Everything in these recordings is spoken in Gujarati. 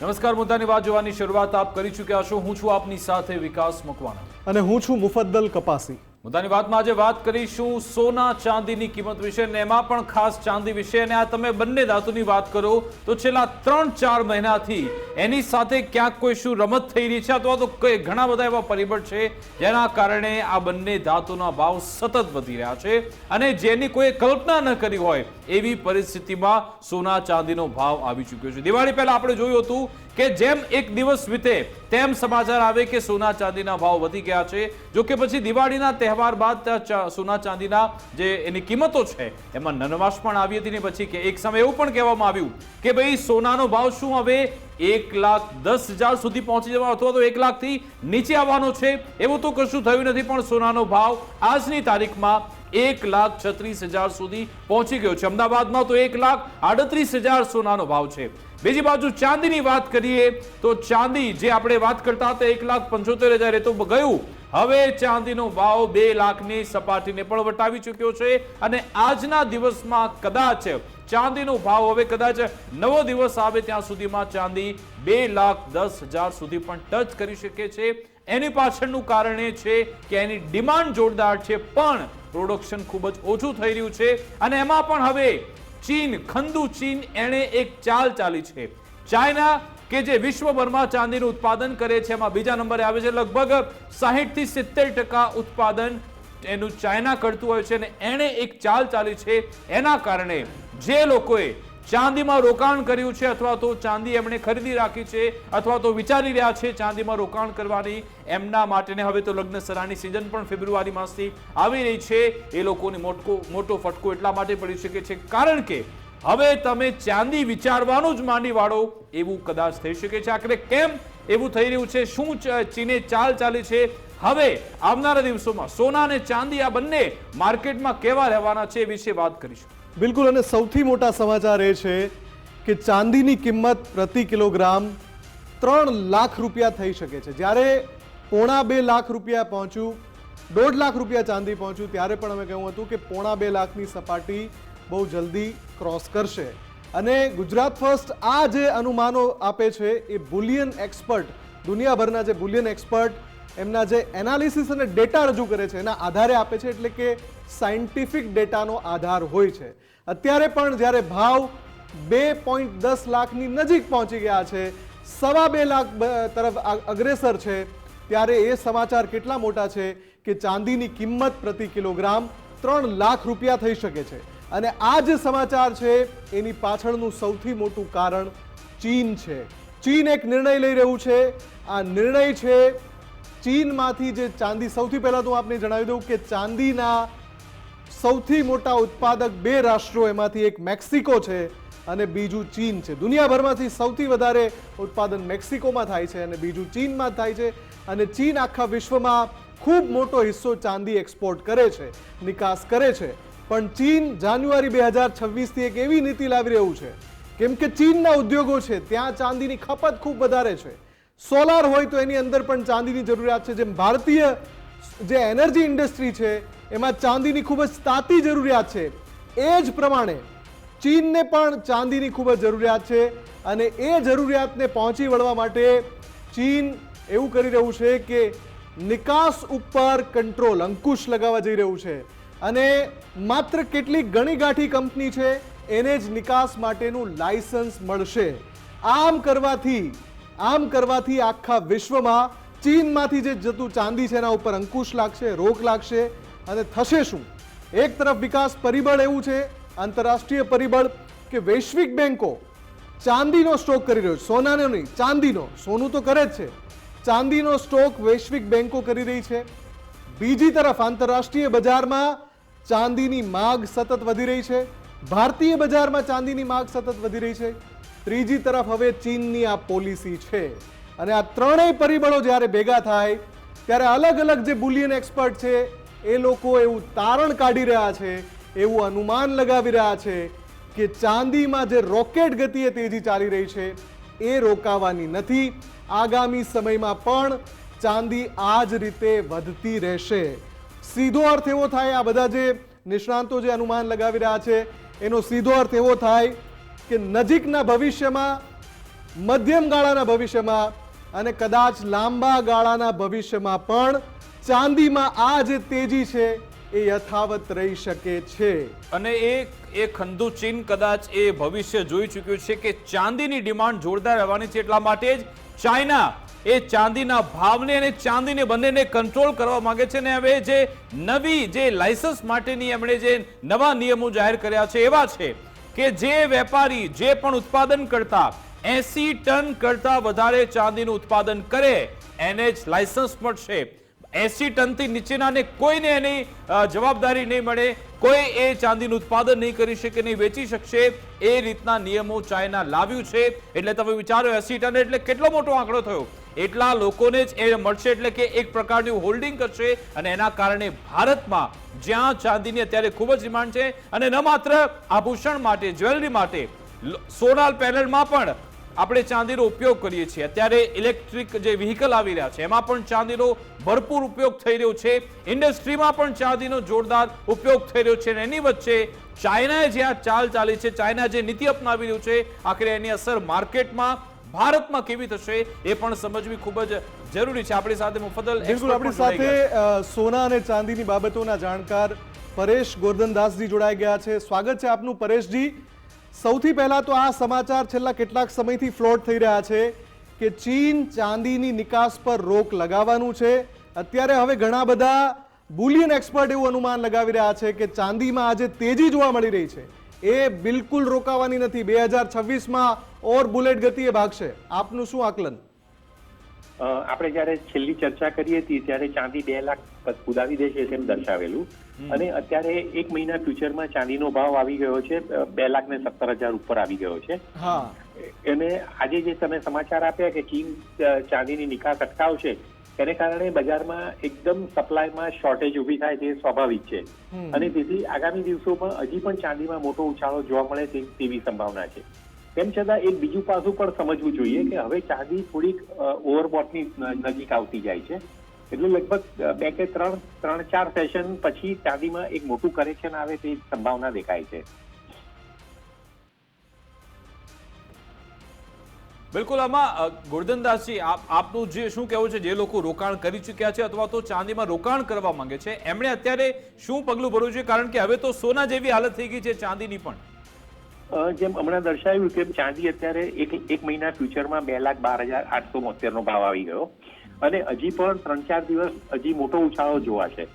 નમસ્કાર, મુદ્દાની વાત જોવાની શરૂઆત આપ કરી ચૂક્યા છો। હું છું આપની સાથે વિકાસ મકવાણા અને હું છું મુફદ્દલ કપાસી। મુદ્દાની વાતમાં આજે વાત કરીશું સોના ચાંદીની કિંમત વિશે, ને એમાં પણ ખાસ ચાંદી વિશે। અને આ તમે બંને ધાતુની વાત કરો તો છેલ્લા 3-4 મહિનાથી એની સાથે ક્યાંક કોઈ શું રમત થઈ રહી છે, અથવા તો ઘણા બધા એવા પરિબળ છે જેના કારણે આ બંને ધાતુના ભાવ સતત વધી રહ્યા છે, અને જેની કોઈ કલ્પના ન કરી હોય એવી પરિસ્થિતિમાં સોના ચાંદીનો ભાવ આવી ચૂક્યો છે। દિવાળી પહેલા આપણે જોયું હતું કે જેમ એક દિવસ વીતે તેમ સમાચાર આવે કે સોના ચાંદીના ભાવ વધી ગયા છે। જો કે પછી દિવાળીના તહેવાર બાદ સોના ચાંદીના જે એની કિંમતો છે એમાં નરમાશ પણ આવી હતી, ને પછી કે એક સમય એવું પણ કહેવામાં આવ્યું કે ભાઈ સોનાનો ભાવ શું હવે 1,10,000 સુધી પહોંચી જવાનો અથવા તો 1 લાખથી નીચે આવવાનો છે, એવું તો કશું થયું નથી। પણ સોનાનો ભાવ આજની તારીખમાં 1,36,000 સુધી પહોંચી ગયો છે। અમદાવાદમાં તો 1,38,000 સોનાનો ભાવ છે। બીજી બાજુ ચાંદીની વાત કરીએ તો ચાંદી જે આપણે વાત કરતા હતા 1,75,000 એ તો ગયું, હવે ચાંદીનો ભાવ 2 લાખની સપાટીને પણ વટાવી ચૂક્યો છે। અને આજના દિવસમાં કદાચ ચાંદીનો ભાવ હવે કદાચ નવો દિવસ આવે ત્યાં સુધીમાં ચાંદી 2,10,000 સુધી પણ ટચ કરી શકે છે। એની પાછળનું કારણ એ છે કે એની ડિમાન્ડ જોરદાર છે, પણ પ્રોડક્શન ખૂબ જ ઓછું થઈ રહ્યું છે। અને એમાં પણ હવે ચીન, ખંદુ ચીન, એણે એક ચાલ ચાલી છે। ચાઇના કે જે વિશ્વભરમાં ચાંદીનું ઉત્પાદન કરે છે એમાં બીજા નંબરે આવે છે। લગભગ 60 થી 70% ઉત્પાદન એનું ચાઇના કરતું હોય છે, અને એણે એક ચાલ ચાલી છે। એના કારણે જે લોકોએ ચાંદીમાં રોકાણ કર્યું છે અથવા તો ચાંદી એમણે ખરીદી રાખી છે અથવા તો વિચારી રહ્યા છે ચાંદીમાં રોકાણ કરવાની, એમના માટે હવે તો લગ્ન સરાની સિઝન પણ ફેબ્રુઆરી માસથી આવી રહી છે। એ લોકોને મોટો ફટકો એટલા માટે પડી શકે છે કારણ કે હવે તમે ચાંદી વિચારવાનું જ માંડી વાળો એવું કદાચ થઈ શકે છે। આખરે કેમ એવું થઈ રહ્યું છે, શું ચીને ચાલ ચાલી છે, હવે આવનારા દિવસોમાં સોના અને ચાંદી આ બંને માર્કેટમાં કેવા રહેવાના છે એ વિશે વાત કરીશું। બિલકુલ, અને સૌથી મોટા સમાચાર એ છે કે ચાંદીની કિંમત પ્રતિ કિલોગ્રામ 3 લાખ રૂપિયા થઈ શકે છે। જ્યારે 1.25 લાખ રૂપિયા પહોંચ્યું, 1.5 લાખ રૂપિયા ચાંદી પહોંચ્યું, ત્યારે પણ અમે કહ્યું હતું કે 1.25 લાખની સપાટી બહુ જલ્દી ક્રોસ કરશે। અને ગુજરાત ફર્સ્ટ આ જે અનુમાનો આપે છે એ બુલિયન એક્સપર્ટ, દુનિયાભરના જે બુલિયન એક્સપર્ટ એમના જે એનાલિસિસ અને ડેટા રજૂ કરે છે એના આધારે આપે છે, એટલે કે સાયન્ટિફિક ડેટાનો આધાર હોય છે। અત્યારે પણ જ્યારે ભાવ 2.10 લાખની નજીક પહોંચી ગયા છે, 2.25 લાખ તરફ અગ્રેસર છે, ત્યારે એ સમાચાર કેટલા મોટા છે કે ચાંદીની કિંમત પ્રતિ કિલોગ્રામ 3 લાખ રૂપિયા થઈ શકે છે। અને આ જે સમાચાર છે એની પાછળનું સૌથી મોટું કારણ ચીન છે। ચીન એક નિર્ણય લઈ રહ્યું છે। આ નિર્ણય છે ચીનમાંથી જે ચાંદી, સૌથી પહેલા તો આપને જણાવી દઉં કે ચાંદીના સૌથી મોટા ઉત્પાદક 2 રાષ્ટ્રો, એમાંથી એક મેક્સિકો છે અને બીજું ચીન છે। દુનિયાભરમાંથી સૌથી વધારે ઉત્પાદન મેક્સિકોમાં થાય છે અને બીજું ચીનમાં થાય છે। અને ચીન આખા વિશ્વમાં ખૂબ મોટો હિસ્સો ચાંદી એક્સપોર્ટ કરે છે, નિકાસ કરે છે। પણ ચીન જાન્યુઆરી 2026થી એક એવી નીતિ લાવી રહ્યું છે, કેમ કે ચીનના ઉદ્યોગો છે ત્યાં ચાંદીની ખપત ખૂબ વધારે છે। સોલાર હોય તો એની અંદર પણ ચાંદીની જરૂરિયાત છે। જેમ ભારતીય જે એનર્જી ઇન્ડસ્ટ્રી છે એમાં ચાંદીની ખૂબ જ તાતી જરૂરિયાત છે, એ જ પ્રમાણે ચીનને પણ ચાંદીની ખૂબ જ જરૂરિયાત છે। અને એ જરૂરિયાતને પહોંચી વળવા માટે ચીન એવું કરી રહ્યું છે કે નિકાસ ઉપર કંટ્રોલ, અંકુશ લગાવવા જઈ રહ્યું છે। અને માત્ર કેટલીક ગણી ગાંઠી કંપની છે એને જ નિકાસ માટેનું લાયસન્સ મળશે। આમ કરવાથી આખા વિશ્વમાં ચીનમાંથી જે જતું ચાંદી છે એના ઉપર અંકુશ લાગશે, રોક લાગશે। અને થશે શું? એક તરફ વિકાસ પરિબળ એવું છે, આંતરરાષ્ટ્રીય પરિબળ, કે વૈશ્વિક બેંકો ચાંદીનો સ્ટોક કરી રહ્યો છે, સોનાનો નહીં, ચાંદીનો। સોનું તો કરે જ છે, ચાંદીનો સ્ટોક વૈશ્વિક બેંકો કરી રહી છે। બીજી તરફ આંતરરાષ્ટ્રીય બજારમાં ચાંદીની માંગ સતત વધી રહી છે, ભારતીય બજારમાં ચાંદીની માંગ સતત વધી રહી છે। ત્રીજી તરફ હવે ચીનની આ પોલિસી છે। અને આ ત્રણેય પરિબળો જ્યારે ભેગા થાય ત્યારે અલગ અલગ જે બુલિયન એક્સપર્ટ છે એ લોકો એવું તારણ કાઢી રહ્યા છે, એવું અનુમાન લગાવી રહ્યા છે કે ચાંદીમાં જે રોકેટ ગતિએ તેજી ચાલી રહી છે એ રોકાવાની નથી। આગામી સમયમાં પણ ચાંદી આ જ રીતે વધતી રહેશે। સીધો અર્થ એવો થાય, આ બધા જે નિષ્ણાંતો જે અનુમાન લગાવી રહ્યા છે એનો સીધો અર્થ એવો થાય કે નજીકના ભવિષ્યમાં મધ્યમ ગાળાના ભવિષ્યમાં અને કદાચ લાંબા ગાળાના ભવિષ્યમાં પણ ચાંદીમાં આ જે તેજી છે એ યથાવત રહી શકે છે. અને એ ખંધુ ચીન કદાચ એ ભવિષ્ય જોઈ ચૂક્યું છે કે ચાંદીની ડિમાન્ડ જોરદાર રહેવાની છે, એટલા માટે જ ચાઇના એ ચાંદીના ભાવને અને ચાંદીને બંનેને કંટ્રોલ કરવા માંગે છે. અને હવે જે નવી જે લાયસન્સ માટેની એમણે જે નવા નિયમો જાહેર કર્યા છે એવા છે કે જે વેપારી જે પણ ઉત્પાદન કરતા 80 ટન કરતા વધારે ચાંદીનું ઉત્પાદન કરે એને જ લાયસન્સ મળશે. 80 ટનથી નીચેનાને કોઈને એની જવાબદારી નહીં મળે, કોઈ એ ચાંદીનું ઉત્પાદન નહીં કરી શકે, નહીં વેચી શકશે. એ રીતના નિયમો ચાઇના લાવ્યું છે. એટલે તમે વિચારો 80 ટન એટલે કેટલો મોટો આંકડો થયો. એટલા લોકોને જ એ મળશે, એટલે કે એક પ્રકારનું હોલ્ડિંગ કરશે. અને એના કારણે ભારતમાં જ્યાં ચાંદીની અત્યારે ખૂબ જ ડિમાન્ડ છે અને ન માત્ર આભૂષણ માટે, જ્વેલરી માટે, સોલાર પેનલમાં પણ આપણે ચાંદીનો ઉપયોગ કરીએ છીએ. અત્યારે ઇલેક્ટ્રિક જે વ્હીકલ આવી રહ્યા છે એમાં પણ ચાંદીનો ભરપૂર ઉપયોગ થઈ રહ્યો છે. ઇન્ડસ્ટ્રીમાં પણ ચાંદીનો જોરદાર ઉપયોગ થઈ રહ્યો છે. અને એની વચ્ચે ચાઇનાએ જે આ ચાલ ચાલી છે, ચાઇના જે નીતિ અપનાવી રહ્યું છે, આખરે એની અસર માર્કેટમાં ભારતમાં કેવી થશે એ પણ સમજવી ખૂબ જ જરૂરી છે. આપણી સાથે મુફદ્દલ બિલકુલ આપણી સાથે સોના અને ચાંદીની બાબતોના જાણકાર પરેશ ગોરધનદાસજી જોડાઈ ગયા છે. સ્વાગત છે આપનું પરેશજી. સૌથી પહેલા તો આ સમાચાર છેલ્લા કેટલાક સમયથી ફ્લોટ થઈ રહ્યા છે કે ચીન ચાંદીની નિકાસ પર રોક લગાવવાનું છે. અત્યારે હવે ઘણા બધા બુલિયન એક્સપર્ટ એવું અનુમાન લગાવી રહ્યા છે કે ચાંદીમાં આજે તેજી જોવા મળી રહી છે એ બિલકુલ રોકાવાની નથી. 2026માં ઓર બુલેટ ગતિએ ભાગશે. આપનું શું આકલન? આપણે જયારે છેલ્લી ચર્ચા કરી હતી ત્યારે ચાંદી 2 લાખ કુદાવી દેશે તેમ દર્શાવેલું, અને અત્યારે એક મહિના ફ્યુચરમાં ચાંદીનો ભાવ આવી ગયો છે 2,17,000 ઉપર આવી ગયો છે. અને આજે જે તમે સમાચાર આપ્યા કે ચીન ચાંદીની નિકાસ અટકાવશે, તેને કારણે બજારમાં એકદમ સપ્લાયમાં શોર્ટેજ ઊભી થાય તે સ્વાભાવિક છે. અને તેથી આગામી દિવસોમાં હજી પણ ચાંદીમાં મોટો ઉછાળો જોવા મળે તેવી સંભાવના છે. તેમ છતાં એક બીજું પાસું પણ સમજવું જોઈએ કે હવે ચાંદી થોડીક ઓવરબોટની નજીક આવતી જાય છે. એટલે લગભગ 2 કે 3-4 સેશન પછી ચાંદીમાં એક મોટું કરેક્શન આવે તેવી સંભાવના દેખાય છે. બિલકુલ. આમાં ગોરધનદાસજી આપનું જે શું કહેવું છે, જે લોકો રોકાણ કરી ચૂક્યા છે અથવા તો ચાંદીમાં રોકાણ કરવા માંગે છે એમણે અત્યારે શું પગલું ભરવું જોઈએ? કારણ કે હવે તો સોના જેવી હાલત થઈ ગઈ છે ચાંદીની પણ. જેમ હમણાં દર્શાવ્યું કે ચાંદી અત્યારે એક મહિના ફ્યુચરમાં 2,12,872 નો ભાવ આવી ગયો, અને હજી પણ 3-4 દિવસ હજી મોટો ઉછાળો જોવાશે.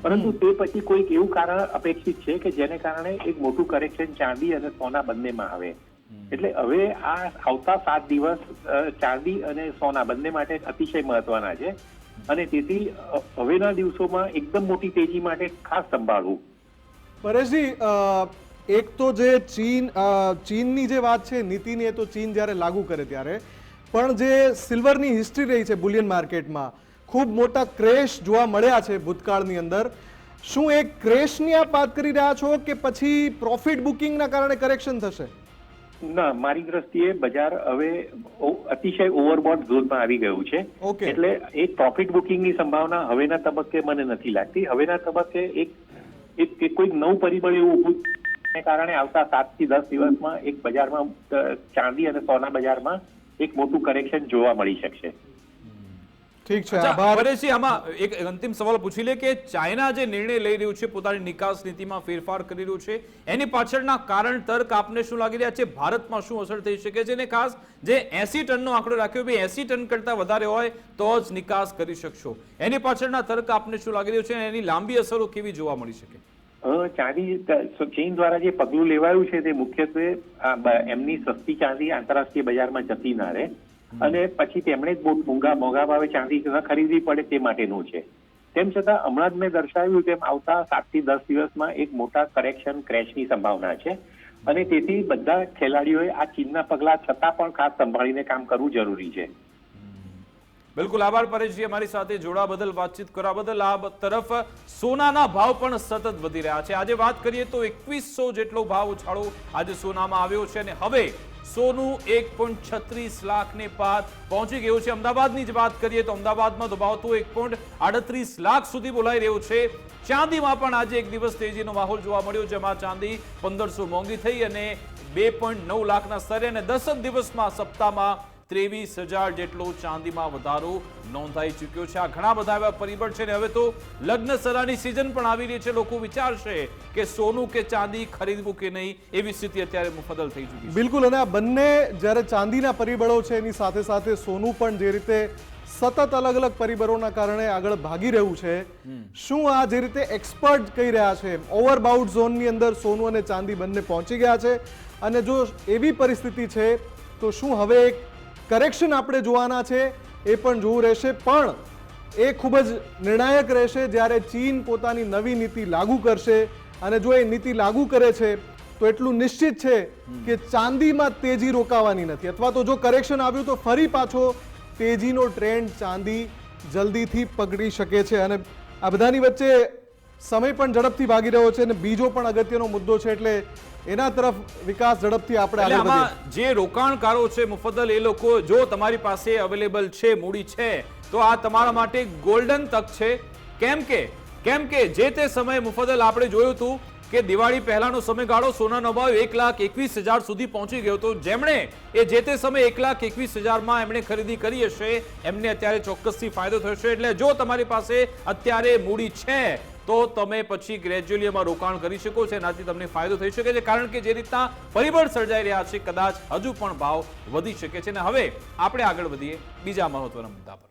પરંતુ તે પછી કોઈક એવું કારણ અપેક્ષિત છે કે જેને કારણે એક મોટું કરેક્શન ચાંદી અને સોના બંનેમાં આવે. એટલે હવે આ આવતા 7 દિવસ ચાંદી અને સોના બંને માટે અતિશય મહત્વના છે. અને તેથી હવેના દિવસોમાં એકદમ મોટી તેજી માટે ખાસ સંભાળવું. પરેશજી, એક તો જે ચીનની જે વાત છે નીતિની, એ તો ચીન જ્યારે લાગુ કરે ત્યારે, પણ જે સિલ્વરની હિસ્ટ્રી રહી છે બુલિયન માર્કેટમાં, ખૂબ મોટા ક્રેશ જોવા મળ્યા છે ભૂતકાળની અંદર. શું એ ક્રેશની આપ વાત કરી રહ્યા છો કે પછી પ્રોફિટ બુકિંગના કારણે કરેક્શન થશે? ના, મારી દ્રષ્ટિએ બજાર હવે અતિશય ઓવરબોટ ઝોનમાં આવી ગયું છે. એટલે એક પ્રોફિટ બુકિંગની સંભાવના હવેના તબક્કે મને નથી લાગતી. હવેના તબક્કે એક કોઈ નવું પરિબળ એવું ઊભું કારણે આવતા 7 થી 10 દિવસમાં એક બજારમાં ચાંદી અને સોના બજારમાં એક મોટું કરેક્શન જોવા મળી શકશે. ઠીક છે, આભાર. પરેશજી, આમાં એક અંતિમ સવાલ પૂછી લે કે ચાઇના જે નિર્ણય લઈ રહ્યું છે, પોતાની નિકાસ નીતિમાં ફેરફાર કરી રહ્યું છે, એની પાછળના કારણ તર્ક આપને શું લાગી રહ્યા છે? ભારતમાં શું અસર થઈ શકે છે? અને ખાસ જે 80 ટનનો આંકડો રાખ્યો, 80 ટન કરતા વધારે હોય તો જ નિકાસ કરી શકશો, એની પાછળના તર્ક આપને શું લાગી રહ્યું છે? એની લાંબી અસરો કેવી જોવા મળી શકે? ચાંદી ચીન દ્વારા જે પગલું લેવાયું છે તે મુખ્યત્વે એમની સસ્તી ચાંદી આંતરરાષ્ટ્રીય બજારમાં જતી ના રહે, અને પછી તેમણે જ બહુ મોંઘા ભાવે ચાંદી ન ખરીદવી પડે તે માટેનું છે. તેમ છતાં હમણાં જ મેં દર્શાવ્યું તેમ આવતા 7 થી 10 દિવસમાં એક મોટા કરેક્શન ક્રેશની સંભાવના છે. અને તેથી બધા ખેલાડીઓએ આ ચીનના પગલા છતાં પણ ખાસ સંભાળીને કામ કરવું જરૂરી છે. બિલકુલ, આભાર પરેશજી, અમારી સાથે જોડાવા બદલ, વાતચીત કરવા બદલ. આ તરફ સોનાના ભાવ પણ સતત વધી રહ્યા છે. આજે વાત કરીએ તો 2100 જેટલો ભાવ ઉછાળો આજે સોનામાં આવ્યો છે, અને હવે સોનું 1.36 લાખને પાર પહોંચી ગયું છે. અમદાવાદની જ વાત કરીએ તો અમદાવાદમાં તો ભાવ તો 1.38 લાખ સુધી બોલાઈ રહ્યો છે. ચાંદીમાં પણ આજે એક દિવસ તેજીનો માહોલ જોવા મળ્યો, જેમાં ચાંદી 1500 મોંઘી થઈ અને 2.9 લાખના સ્તરે, અને 10 દિવસમાં સપ્તાહમાં 23,000 જેટલો ચાંદીમાં વધારો નોંધાઈ ચૂક્યો છે. આ ઘણા બધા એવા પરિબળ છે ને હવે તો લગ્ન સરાની સિઝન પણ આવી રહી છે. લોકો વિચારશે કે સોનું કે ચાંદી ખરીદવું કે નહીં, એવી સ્થિતિ અત્યારે મુફદ્દલ થઈ ચૂકી છે. બિલકુલ, અને આ બંને જ્યારે ચાંદીના પરિબળો છે એની સાથે સાથે સોનું પણ જે રીતે સતત અલગ અલગ પરિબળોના કારણે આગળ ભાગી રહ્યું છે, શું આ જે રીતે એક્સપર્ટ કહી રહ્યા છે ઓવરબાઉટ ઝોનની અંદર સોનું અને ચાંદી બંને પહોંચી ગયા છે, અને જો એવી પરિસ્થિતિ છે તો શું હવે એક કરેક્શન આપણે જોવાના છે એ પણ જોવું રહેશે. પણ એ ખૂબ જ નિર્ણાયક રહેશે જ્યારે ચીન પોતાની નવી નીતિ લાગુ કરશે, અને જો એ નીતિ લાગુ કરે છે તો એટલું નિશ્ચિત છે કે ચાંદીમાં તેજી રોકાવાની નથી, અથવા તો જો કરેક્શન આવ્યું તો ફરી પાછો તેજીનો ટ્રેન્ડ ચાંદી જલ્દીથી પકડી શકે છે. અને આ બધાની વચ્ચે સમય પણ ઝડપથી ભાગી રહ્યો છે, અને બીજો પણ અગત્યનો મુદ્દો છે, એટલે એના તરફ વિકાસ ઝડપથી આપણે આગળ વધીએ. આમાં જે રોકાણકારો છે મુફદ્દલ, એ લોકો, જો તમારી પાસે અવેલેબલ છે, મૂડી છે, તો આ તમારા માટે ગોલ્ડન તક છે. કેમ કે જે તે સમયે મુફદ્દલ આપણે જોયું હતું કે દિવાળી પહેલાનો સમયગાળો સોનાનો ભાવ 1,21,000 સુધી પહોંચી ગયો હતો. જેમણે એ જે તે સમયે 1,21,000 એમણે ખરીદી કરી હશે, એમને અત્યારે ચોક્કસથી ફાયદો થશે. એટલે જો તમારી પાસે અત્યારે મૂડી છે તો તમે પછી ગ્રેજ્યુઅલી એમાં રોકાણ કરી શકો છો, એનાથી તમને ફાયદો થઈ શકે છે. કારણ કે જે રીતના પરિબળ સર્જાઈ રહ્યા છે, કદાચ હજુ પણ ભાવ વધી શકે છે. અને હવે આપણે આગળ વધીએ બીજા મહત્વના મુદ્દા પર.